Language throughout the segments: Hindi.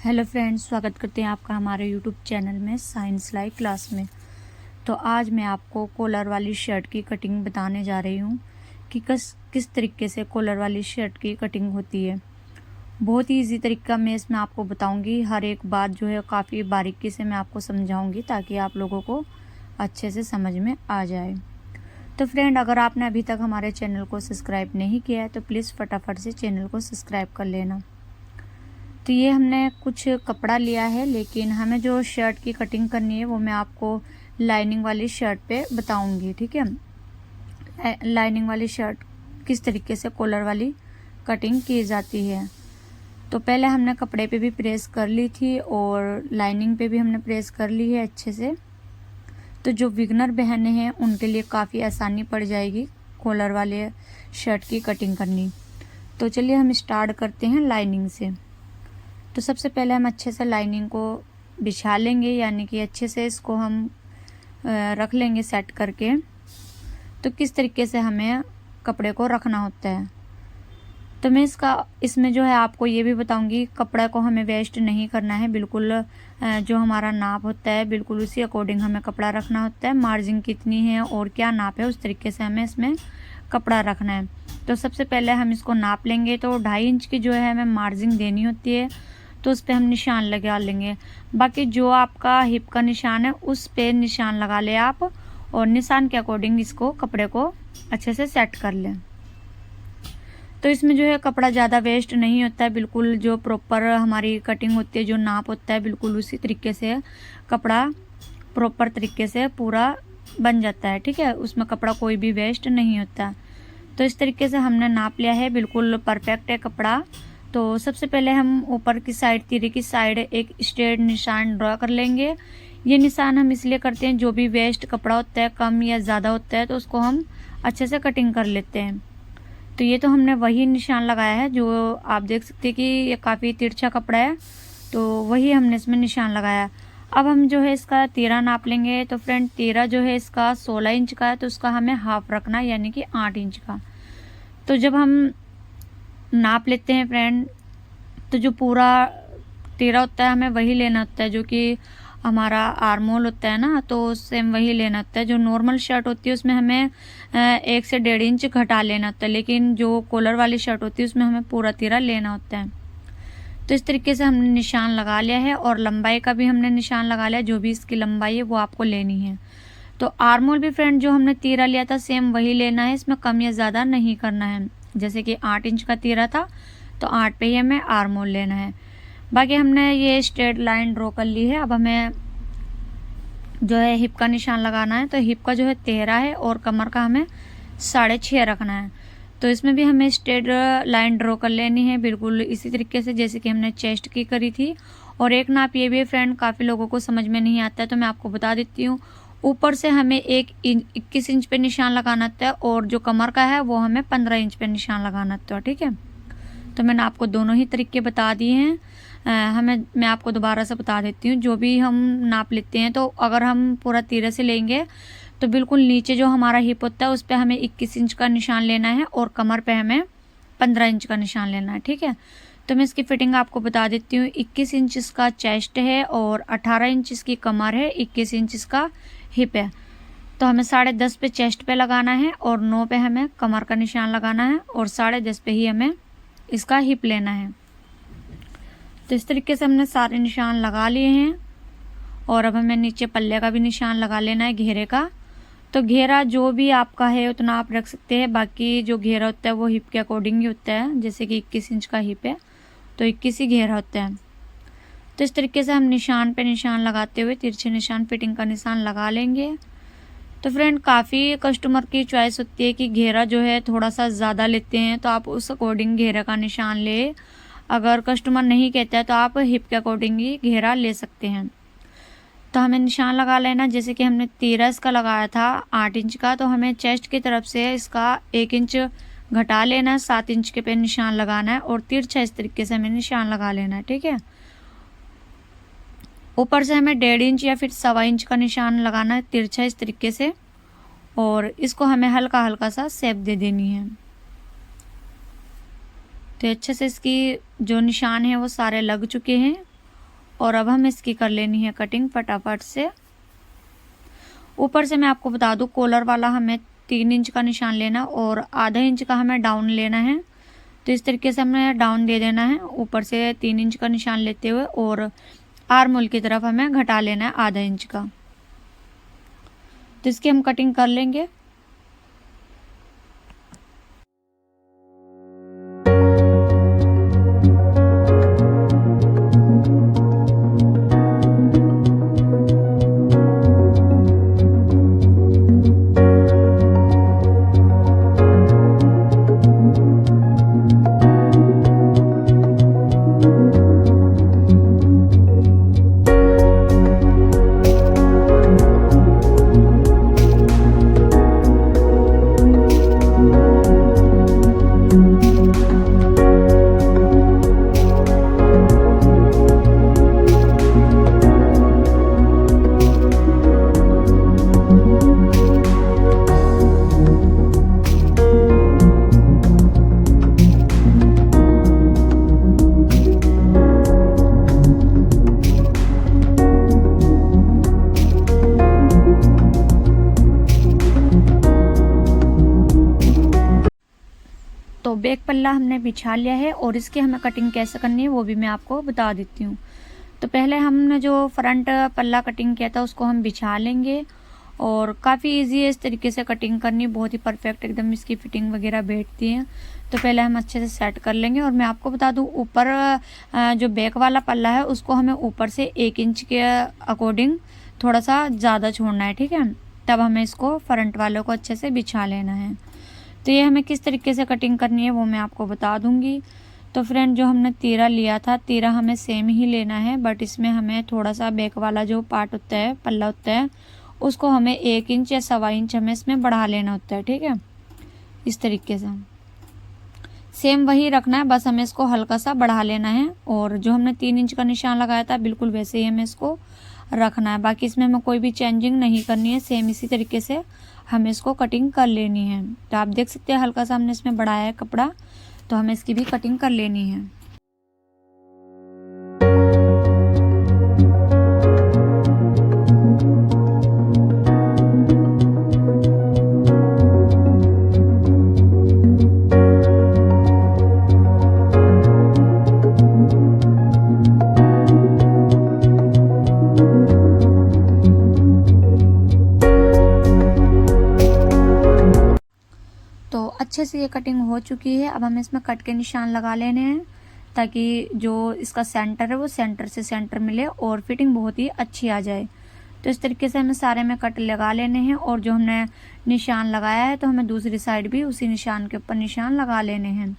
हेलो फ्रेंड्स, स्वागत करते हैं आपका हमारे यूट्यूब चैनल में साइंस लाइव क्लास में। तो आज मैं आपको कॉलर वाली शर्ट की कटिंग बताने जा रही हूँ कि किस तरीके से कॉलर वाली शर्ट की कटिंग होती है। बहुत ही ईजी तरीका मैं इसमें आपको बताऊंगी। हर एक बात जो है काफ़ी बारीकी से मैं आपको समझाऊंगी ताकि आप लोगों को अच्छे से समझ में आ जाए। तो फ्रेंड, अगर आपने अभी तक हमारे चैनल को सब्सक्राइब नहीं किया है तो प्लीज़ फटाफट से चैनल को सब्सक्राइब कर लेना। तो ये हमने कुछ कपड़ा लिया है, लेकिन हमें जो शर्ट की कटिंग करनी है वो मैं आपको लाइनिंग वाली शर्ट पे बताऊंगी। ठीक है, लाइनिंग वाली शर्ट किस तरीके से कॉलर वाली कटिंग की जाती है। तो पहले हमने कपड़े पे भी प्रेस कर ली थी और लाइनिंग पे भी हमने प्रेस कर ली है अच्छे से। तो जो बिगनर बहनें हैं उनके लिए काफ़ी आसानी पड़ जाएगी कॉलर वाले शर्ट की कटिंग करनी। तो चलिए हम स्टार्ट करते हैं लाइनिंग से। तो सबसे पहले हम अच्छे से लाइनिंग को बिछा लेंगे, यानी कि अच्छे से इसको हम रख लेंगे सेट करके। तो किस तरीके से हमें कपड़े को रखना होता है तो मैं इसमें जो है आपको ये भी बताऊंगी। कपड़े को हमें वेस्ट नहीं करना है, बिल्कुल जो हमारा नाप होता है बिल्कुल उसी अकॉर्डिंग हमें कपड़ा रखना होता है। मार्जिन कितनी है और क्या नाप है उस तरीके से हमें इसमें कपड़ा रखना है। तो सबसे पहले हम इसको नाप लेंगे। तो 2.5 इंच की जो है हमें मार्जिन देनी होती है, तो उस पर हम निशान लगा लेंगे। बाकी जो आपका हिप का निशान है उस पे निशान लगा ले आप, और निशान के अकॉर्डिंग इसको कपड़े को अच्छे से सेट कर लें। तो इसमें जो है कपड़ा ज़्यादा वेस्ट नहीं होता है, बिल्कुल जो प्रॉपर हमारी कटिंग होती है, जो नाप होता है बिल्कुल उसी तरीके से कपड़ा प्रॉपर तरीके से पूरा बन जाता है। ठीक है, उसमें कपड़ा कोई भी वेस्ट नहीं होता। तो इस तरीके से हमने नाप लिया है, बिल्कुल परफेक्ट है कपड़ा। तो सबसे पहले हम ऊपर की साइड, तीरे की साइड एक स्ट्रेट निशान ड्रॉ कर लेंगे। ये निशान हम इसलिए करते हैं, जो भी वेस्ट कपड़ा होता है कम या ज़्यादा होता है तो उसको हम अच्छे से कटिंग कर लेते हैं। तो ये तो हमने वही निशान लगाया है जो आप देख सकते हैं कि ये काफ़ी तिरछा कपड़ा है, तो वही हमने इसमें निशान लगाया। अब हम जो है इसका तीरा नाप लेंगे। तो फ्रेंड, तीरा जो है इसका 16 इंच का है, तो उसका हमें हाफ रखना है, यानी कि 8 इंच का। तो जब हम नाप लेते हैं फ्रेंड, तो जो पूरा तीरा होता है हमें वही लेना होता है, जो कि हमारा आर्मोल होता है ना, तो सेम वही लेना होता है। जो नॉर्मल शर्ट होती है उसमें हमें 1 से 1.5 इंच घटा लेना होता है, लेकिन जो कॉलर वाली शर्ट होती है उसमें हमें पूरा तीरा लेना होता है। तो इस तरीके से हमने निशान लगा लिया है, और लंबाई का भी हमने निशान लगा लिया। जो भी इसकी लंबाई है वो आपको लेनी है। तो आर्मोल भी फ्रेंड जो हमने तीरा लिया था सेम वही लेना है, इसमें कम या ज़्यादा नहीं करना है। जैसे कि 8 इंच का तीरा था तो 8 पे ही हमें आर्मोल लेना है। बाकी हमने ये स्ट्रेट लाइन ड्रॉ कर ली है। अब हमें जो है हिप का निशान लगाना है। तो हिप का जो है 13 है और कमर का हमें 6.5 रखना है। तो इसमें भी हमें स्ट्रेट लाइन ड्रॉ कर लेनी है, बिल्कुल इसी तरीके से जैसे कि हमने चेस्ट की करी थी। और एक नाप ये भी है फ्रेंड, काफ़ी लोगों को समझ में नहीं आता है तो मैं आपको बता देती हूँ। ऊपर से हमें 21 इंच पे निशान लगाना होता है, और जो कमर का है वो हमें 15 इंच पे निशान लगाना होता है। ठीक है, तो मैंने आपको दोनों ही तरीके बता दिए हैं। मैं आपको दोबारा से बता देती हूँ। जो भी हम नाप लेते हैं, तो अगर हम पूरा तीरे से लेंगे तो बिल्कुल नीचे जो हमारा हिप होता है उस पर हमें 21 इंच का निशान लेना है, और कमर पे हमें 15 इंच का निशान लेना है। ठीक है, तो मैं इसकी फिटिंग आपको बता देती हूँ। 21 इंच इसका चेस्ट है, और 18 इंच इसकी कमर है, 21 इंच इसका हिप है। तो हमें 10.5 पे चेस्ट पे लगाना है, और 9 पे हमें कमर का निशान लगाना है, और 10.5 पे ही हमें इसका हिप लेना है। तो इस तरीके से हमने सारे निशान लगा लिए हैं, और अब हमें नीचे पल्ले का भी निशान लगा लेना है, घेरे का। तो घेरा जो भी आपका है उतना आप रख सकते हैं। बाकी जो घेरा होता है वो हिप के अकॉर्डिंग ही होता है। जैसे कि 21 इंच का हिप है तो 21 ही घेरा होता है। तो इस तरीके से हम निशान पे निशान लगाते हुए तिरछे निशान फिटिंग का निशान लगा लेंगे। तो फ्रेंड, काफ़ी कस्टमर की चॉइस होती है कि घेरा जो है थोड़ा सा ज़्यादा लेते हैं, तो आप उस अकॉर्डिंग घेरे का निशान ले। अगर कस्टमर नहीं कहता है तो आप हिप के अकॉर्डिंग ही घेरा ले सकते हैं। तो हमें निशान लगा लेना। जैसे कि हमने 13 इसका लगाया था 8 इंच का, तो हमें चेस्ट की तरफ से इसका 1 इंच घटा लेना है, 7 इंच के पे निशान लगाना है, और तिरछा इस तरीके से हमें निशान लगा लेना है। ठीक है, ऊपर से हमें 1.5 इंच या फिर 1.25 इंच का निशान लगाना है तिरछा इस तरीके से, और इसको हमें हल्का हल्का सा शेप दे देनी है। तो अच्छे से इसकी जो निशान है वो सारे लग चुके हैं, और अब हमें इसकी कर लेनी है कटिंग फटाफट से। ऊपर से मैं आपको बता दूं, कॉलर वाला हमें 3 इंच का निशान लेना और आधा इंच का हमें डाउन लेना है। तो इस तरीके से हमें डाउन दे देना है, ऊपर से 3 इंच का निशान लेते हुए, और आर्म होल की तरफ हमें घटा लेना है आधा इंच का। तो इसकी हम कटिंग कर लेंगे। तो बैक पल्ला हमने बिछा लिया है और इसकी हमें कटिंग कैसे करनी है वो भी मैं आपको बता देती हूँ। तो पहले हमने जो फ्रंट पल्ला कटिंग किया था उसको हम बिछा लेंगे, और काफ़ी इजी है इस तरीके से कटिंग करनी, बहुत ही परफेक्ट एकदम इसकी फिटिंग वगैरह बैठती है। तो पहले हम अच्छे से सेट कर लेंगे। और मैं आपको बता दूं, ऊपर जो बैक वाला पल्ला है उसको हमें ऊपर से 1 इंच के अकॉर्डिंग थोड़ा सा ज़्यादा छोड़ना है, ठीक है। तब हमें इसको फ्रंट वालों को अच्छे से बिछा लेना है। तो ये हमें किस तरीके से कटिंग करनी है वो मैं आपको बता दूंगी। तो फ्रेंड, जो हमने तीरा लिया था, तीरा हमें सेम ही लेना है, बट इसमें हमें थोड़ा सा बैक वाला जो पार्ट होता है, पल्ला होता है, उसको हमें 1 इंच या 1.25 इंच हमें इसमें बढ़ा लेना होता है, ठीक है। इस तरीके से सेम वही रखना है, बस हमें इसको हल्का सा बढ़ा लेना है। और जो हमने 3 इंच का निशान लगाया था बिल्कुल वैसे ही हमें इसको रखना है। बाकी इसमें हमें कोई भी चेंजिंग नहीं करनी है, सेम इसी तरीके से हमें इसको कटिंग कर लेनी है। तो आप देख सकते हैं हल्का सा हमने इसमें बढ़ाया है कपड़ा, तो हमें इसकी भी कटिंग कर लेनी है। तो अच्छे से ये कटिंग हो चुकी है। अब हमें इसमें कट के निशान लगा लेने हैं, ताकि जो इसका सेंटर है वो सेंटर से सेंटर मिले और फिटिंग बहुत ही अच्छी आ जाए। तो इस तरीके से हमें सारे में कट लगा लेने हैं, और जो हमने निशान लगाया है तो हमें दूसरी साइड भी उसी निशान के ऊपर निशान लगा लेने हैं।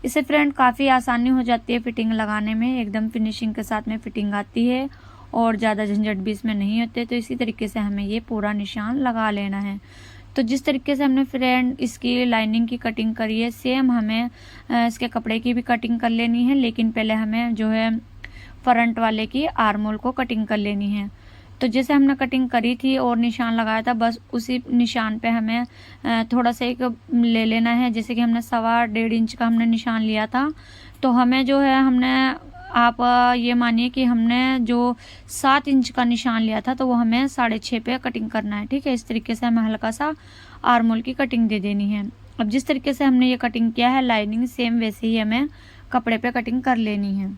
इससे फ्रेंड काफ़ी आसानी हो जाती है फिटिंग लगाने में, एकदम फिनिशिंग के साथ में फिटिंग आती है और ज़्यादा झंझट भी इसमें नहीं होते। तो इसी तरीके से हमें ये पूरा निशान लगा लेना है। तो जिस तरीके से हमने फ्रेंड इसकी लाइनिंग की कटिंग करी है, सेम हमें इसके कपड़े की भी कटिंग कर लेनी है, लेकिन पहले हमें जो है फ्रंट वाले की आर्म होल को कटिंग कर लेनी है। तो जैसे हमने कटिंग करी थी और निशान लगाया था, बस उसी निशान पे हमें थोड़ा सा एक ले लेना है। जैसे कि हमने 1.25-1.5 इंच का हमने निशान लिया था, तो हमें जो है आप ये मानिए कि हमने जो 7 इंच का निशान लिया था, तो वो हमें 6.5 पे कटिंग करना है, ठीक है। इस तरीके से हमें हल्का सा आर्म होल की कटिंग दे देनी है। अब जिस तरीके से हमने ये कटिंग किया है लाइनिंग, सेम वैसे ही हमें कपड़े पे कटिंग कर लेनी है।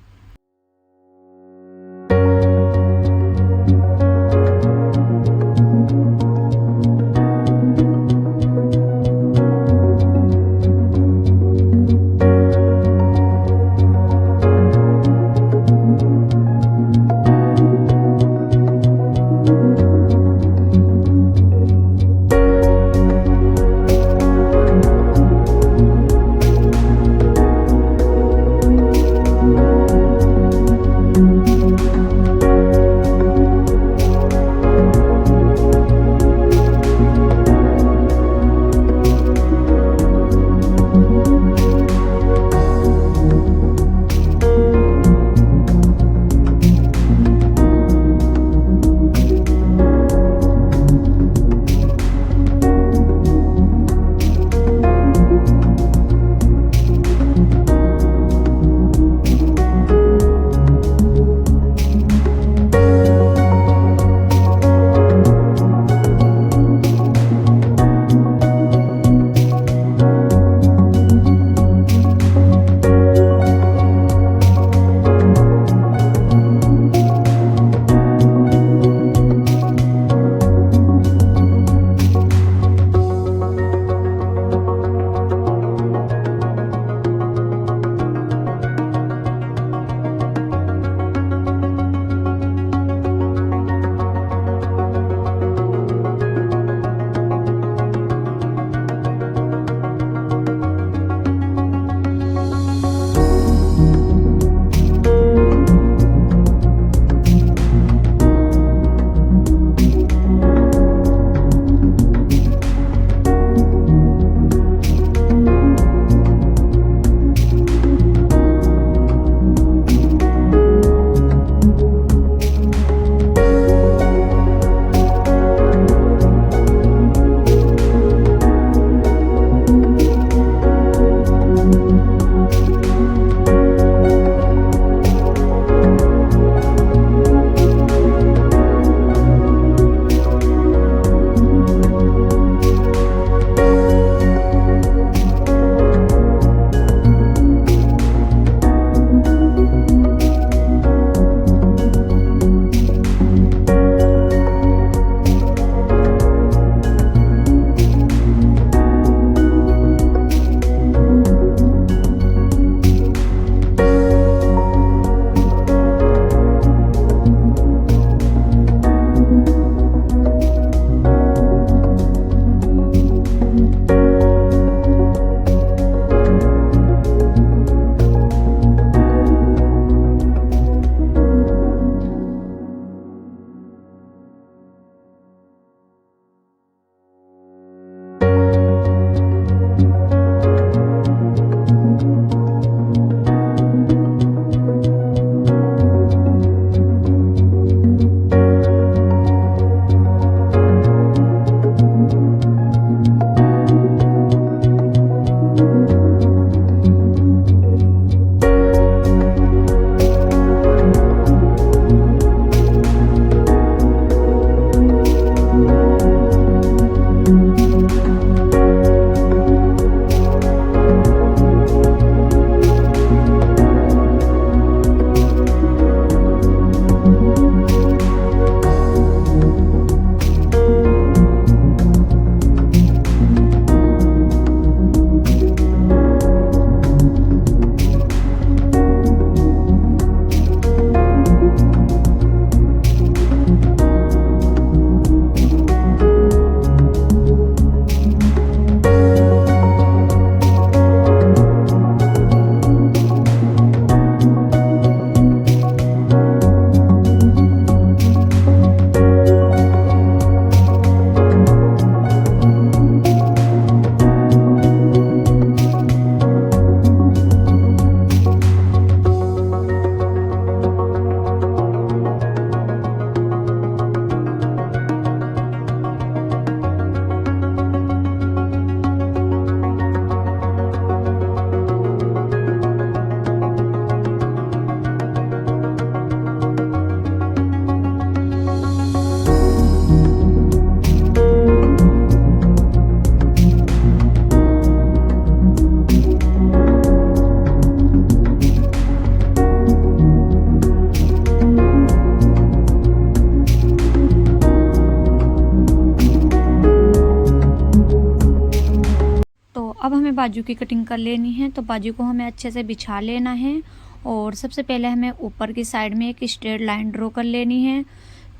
बाजू की कटिंग कर लेनी है। तो बाजू को हमें अच्छे से बिछा लेना है और सबसे पहले हमें ऊपर की साइड में एक स्ट्रेट लाइन ड्रॉ कर लेनी है।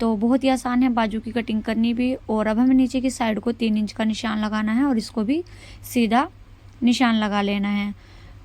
तो बहुत ही आसान है बाजू की कटिंग करनी भी। और अब हमें नीचे की साइड को 3 इंच का निशान लगाना है और इसको भी सीधा निशान लगा लेना है।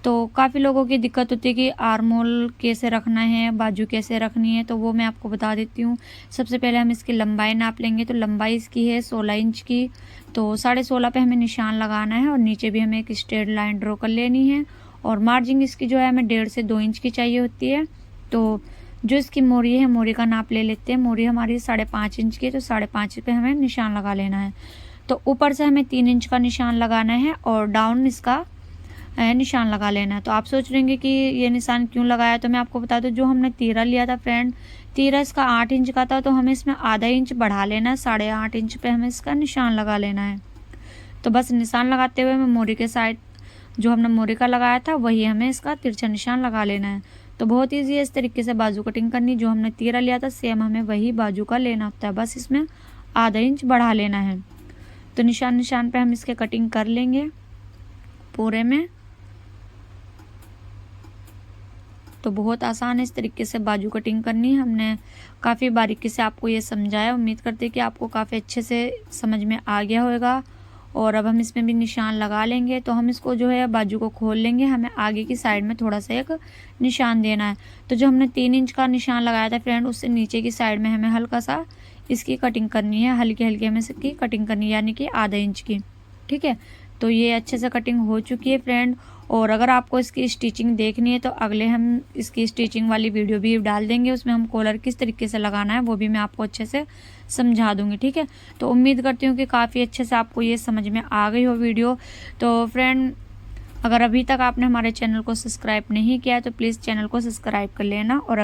तो काफ़ी लोगों की दिक्कत होती है कि आर्म होल कैसे रखना है, बाजू कैसे रखनी है, तो वो मैं आपको बता देती हूँ। सबसे पहले हम इसकी लंबाई नाप लेंगे। तो लंबाई इसकी है 16 इंच की। तो 16.5 पे हमें निशान लगाना है और नीचे भी हमें एक स्ट्रेट लाइन ड्रॉ कर लेनी है। और मार्जिन इसकी जो है हमें 1.5 से 2 इंच की चाहिए होती है। तो जो इसकी मोरी है, मोरी का नाप ले लेते हैं। मोरी हमारी 5.5 इंच की है, तो 5.5 पे हमें निशान लगा लेना है। तो ऊपर से हमें 3 इंच का निशान लगाना है और डाउन इसका निशान लगा लेना है। तो आप सोच रहे कि ये निशान क्यों लगाया, तो मैं आपको बता दूं, जो हमने तीरा लिया था फ्रेंड, तीरा इसका 8 इंच का था, तो हमें इसमें आधा इंच बढ़ा लेना है। 8.5 इंच पे हमें इसका निशान लगा लेना है। तो बस निशान लगाते हुए हमें मोरी के साइड जो हमने मोरी का लगाया था वही हमें इसका तिरछा निशान लगा लेना है। तो बहुत ईजी है इस तरीके से बाजू कटिंग करनी। जो हमने तीरा लिया था सेम हमें वही बाजू का लेना होता है, बस इसमें आधा इंच बढ़ा लेना है। तो निशान निशान पे हम इसके कटिंग कर लेंगे पूरे में। तो बहुत आसान है इस तरीके से बाजू कटिंग करनी। हमने काफ़ी बारीकी से आपको ये समझाया। उम्मीद करते हैं कि आपको काफ़ी अच्छे से समझ में आ गया होगा। और अब हम इसमें भी निशान लगा लेंगे। तो हम इसको जो है बाजू को खोल लेंगे। हमें आगे की साइड में थोड़ा सा एक निशान देना है। तो जो हमने 3 इंच का निशान लगाया था फ्रेंड, उससे नीचे की साइड में हमें हल्का सा इसकी कटिंग करनी है। हल्की हल्की हमें इसकी कटिंग करनी है, यानी कि आधा इंच की। ठीक है, तो ये अच्छे से कटिंग हो चुकी है फ्रेंड। और अगर आपको इसकी स्टिचिंग देखनी है तो अगले हम इसकी स्टिचिंग वाली वीडियो भी डाल देंगे। उसमें हम कॉलर किस तरीके से लगाना है वो भी मैं आपको अच्छे से समझा दूंगी। ठीक है, तो उम्मीद करती हूँ कि काफ़ी अच्छे से आपको ये समझ में आ गई हो वीडियो। तो फ्रेंड, अगर अभी तक आपने हमारे चैनल को सब्सक्राइब नहीं किया है तो प्लीज़ चैनल को सब्सक्राइब कर लेना। और